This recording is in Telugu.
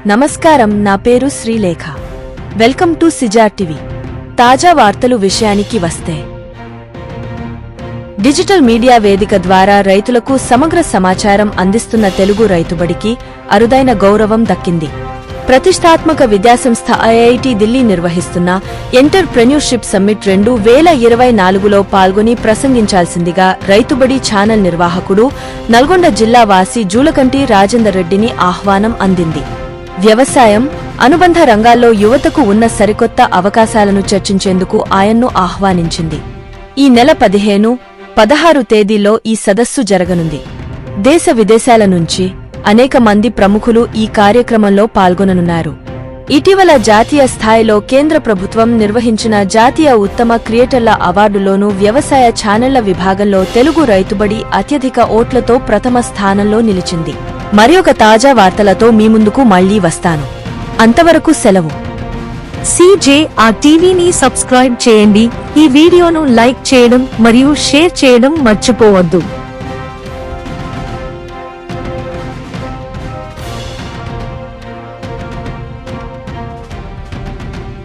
నమస్కారం, నా పేరు శ్రీలేఖ. Welcome to సిజా TV. తాజా వార్తలు విషయానికి వస్తే, డిజిటల్ మీడియా వేదిక ద్వారా రైతులకు సమగ్ర సమాచారం అందిస్తున్న తెలుగు రైతుబడికి అరుదైన గౌరవం దక్కింది. ప్రతిష్టాత్మక విద్యాసంస్థ ఐఐటి ఢిల్లీ నిర్వహిస్తున్న ఎంటర్‌ప్రెన్యూర్‌షిప్ సమ్మిట్ 2024లో పాల్గొని ప్రసంగించాల్సిందిగా రైతుబడి ఛానల్ నిర్వాహకుడు నల్గొండ జిల్లా వాసి జూలకంటి రాజేందర్ రెడ్డిని ఆహ్వానం అందింది. వ్యవసాయం, అనుబంధ రంగాల్లో యువతకు ఉన్న సరికొత్త అవకాశాలను చర్చించేందుకు ఆయన్ను ఆహ్వానించింది. ఈ నెల 15, 16 తేదీల్లో ఈ సదస్సు జరగనుంది. దేశ విదేశాల నుంచి అనేక మంది ప్రముఖులు ఈ కార్యక్రమంలో పాల్గొననున్నారు. ఇటీవల జాతీయ స్థాయిలో కేంద్ర ప్రభుత్వం నిర్వహించిన జాతీయ ఉత్తమ క్రియేటర్ల అవార్డులోనూ వ్యవసాయ ఛానళ్ల విభాగంలో తెలుగు రైతుబడి అత్యధిక ఓట్లతో ప్రథమ స్థానంలో నిలిచింది. మరొక తాజా వార్తలతో మీ ముందుకు మళ్లీ వస్తాను. అంతవరకు సెలవు. సిజేఆర్ టీవీని సబ్స్క్రైబ్ చేయండి. ఈ వీడియోను లైక్ చేయడం మరియు షేర్ చేయడం మర్చిపోవద్దు.